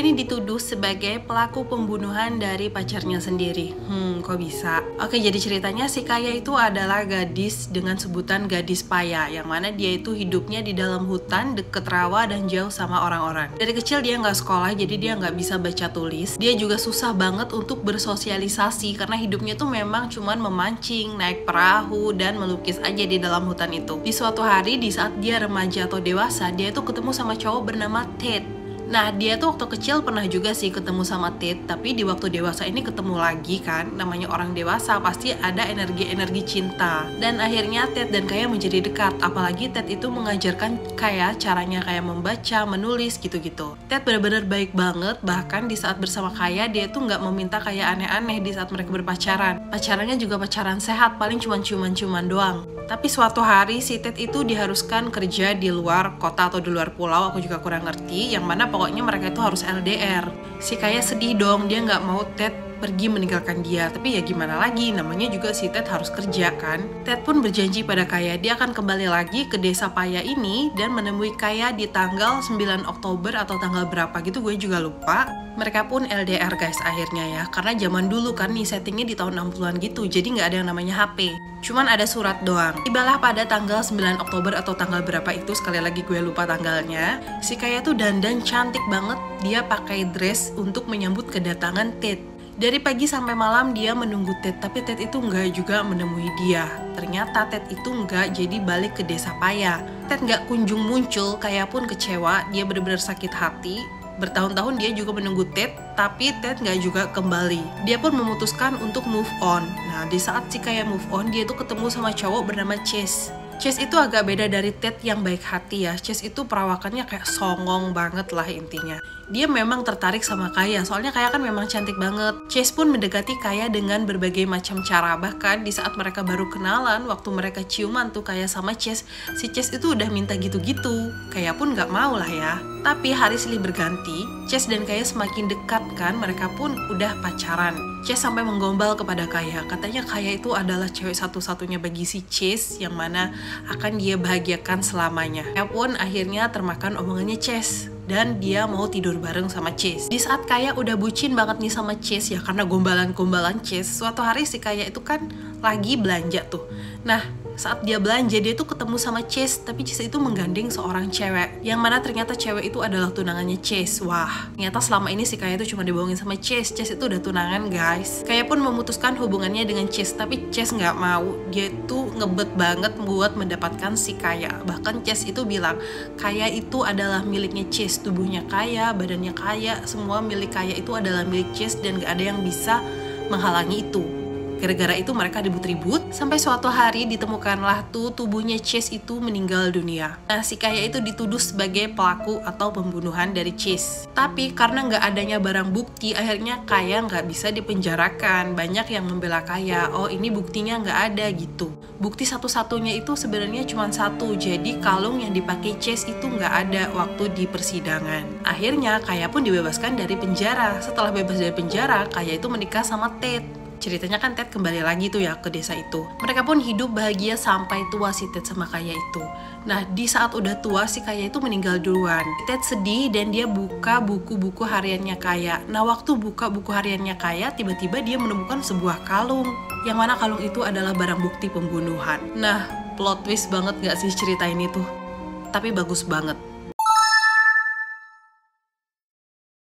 Kaya ini dituduh sebagai pelaku pembunuhan dari pacarnya sendiri. Kok bisa? Oke, jadi ceritanya si Kaya itu adalah gadis dengan sebutan gadis paya, yang mana dia itu hidupnya di dalam hutan deket rawa dan jauh sama orang-orang. Dari kecil dia nggak sekolah, jadi dia nggak bisa baca tulis. Dia juga susah banget untuk bersosialisasi karena hidupnya tuh memang cuman memancing, naik perahu, dan melukis aja di dalam hutan itu. Di suatu hari, di saat dia remaja atau dewasa, dia tuh ketemu sama cowok bernama Ted. Nah, dia tuh waktu kecil pernah juga sih ketemu sama Ted, tapi di waktu dewasa ini ketemu lagi kan, namanya orang dewasa pasti ada energi-energi cinta. Dan akhirnya Ted dan Kaya menjadi dekat, apalagi Ted itu mengajarkan Kaya caranya kayak membaca, menulis gitu-gitu. Ted benar-benar baik banget, bahkan di saat bersama Kaya dia tuh nggak meminta Kaya aneh-aneh di saat mereka berpacaran. Pacarannya juga pacaran sehat, paling cuma ciuman-ciuman doang. Tapi suatu hari si Ted itu diharuskan kerja di luar kota atau di luar pulau, aku juga kurang ngerti, yang mana pokoknya mereka itu harus LDR. Si Kaya sedih dong, dia nggak mau Ted pergi meninggalkan dia, tapi ya gimana lagi, namanya juga si Ted harus kerja kan. Ted pun berjanji pada Kaya dia akan kembali lagi ke desa Paya ini dan menemui Kaya di tanggal 9 Oktober atau tanggal berapa gitu, gue juga lupa. Mereka pun LDR guys akhirnya ya, karena zaman dulu kan nih settingnya di tahun 60-an gitu, jadi nggak ada yang namanya HP, cuman ada surat doang. Tibalah pada tanggal 9 Oktober atau tanggal berapa itu, sekali lagi gue lupa tanggalnya. Si Kaya tuh dandan cantik banget, dia pakai dress untuk menyambut kedatangan Ted. Dari pagi sampai malam dia menunggu Ted, tapi Ted itu nggak juga menemui dia. Ternyata Ted itu nggak jadi balik ke desa Paya. Ted nggak kunjung muncul, Kaya pun kecewa, dia benar-benar sakit hati. Bertahun-tahun dia juga menunggu Ted, tapi Ted nggak juga kembali. Dia pun memutuskan untuk move on. Nah, di saat si Kaya move on, dia tuh ketemu sama cowok bernama Chase. Chase itu agak beda dari Ted yang baik hati ya. Chase itu perawakannya kayak songong banget lah intinya. Dia memang tertarik sama Kaya, soalnya Kaya kan memang cantik banget. Chase pun mendekati Kaya dengan berbagai macam cara. Bahkan di saat mereka baru kenalan, waktu mereka ciuman tuh Kaya sama Chase, si Chase itu udah minta gitu-gitu. Kaya pun gak mau lah ya. Tapi hari silih berganti, Chase dan Kaya semakin dekat kan, mereka pun udah pacaran. Chase sampai menggombal kepada Kaya, katanya Kaya itu adalah cewek satu-satunya bagi si Chase yang mana akan dia bahagiakan selamanya. Kaya pun akhirnya termakan omongannya Chase dan dia mau tidur bareng sama Chase. Di saat Kaya udah bucin banget nih sama Chase ya, karena gombalan-gombalan Chase, suatu hari si Kaya itu kan lagi belanja tuh. Nah, saat dia belanja, dia tuh ketemu sama Chase, tapi Chase itu menggandeng seorang cewek, yang mana ternyata cewek itu adalah tunangannya Chase. Wah, ternyata selama ini si Kaya itu cuma dibohongin sama Chase. Chase itu udah tunangan guys. Kaya pun memutuskan hubungannya dengan Chase, tapi Chase nggak mau. Dia tuh ngebet banget buat mendapatkan si Kaya. Bahkan Chase itu bilang, Kaya itu adalah miliknya Chase. Tubuhnya Kaya, badannya Kaya, semua milik Kaya itu adalah milik Chase dan gak ada yang bisa menghalangi itu. Gara-gara itu mereka ribut-ribut, sampai suatu hari ditemukanlah tuh tubuhnya Chase itu meninggal dunia. Nah, si Kaya itu dituduh sebagai pelaku atau pembunuhan dari Chase. Tapi karena nggak adanya barang bukti, akhirnya Kaya nggak bisa dipenjarakan. Banyak yang membela Kaya, oh ini buktinya nggak ada gitu. Bukti satu-satunya itu sebenarnya cuma satu, jadi kalung yang dipakai Chase itu nggak ada waktu di persidangan. Akhirnya Kaya pun dibebaskan dari penjara. Setelah bebas dari penjara, Kaya itu menikah sama Ted. Ceritanya kan Ted kembali lagi tuh ya ke desa itu. Mereka pun hidup bahagia sampai tua si Ted sama Kaya itu. Nah, di saat udah tua si Kaya itu meninggal duluan. Ted sedih dan dia buka buku-buku hariannya Kaya. Nah, waktu buka buku hariannya Kaya, tiba-tiba dia menemukan sebuah kalung. Yang mana kalung itu adalah barang bukti pembunuhan. Nah, plot twist banget gak sih cerita ini tuh? Tapi bagus banget.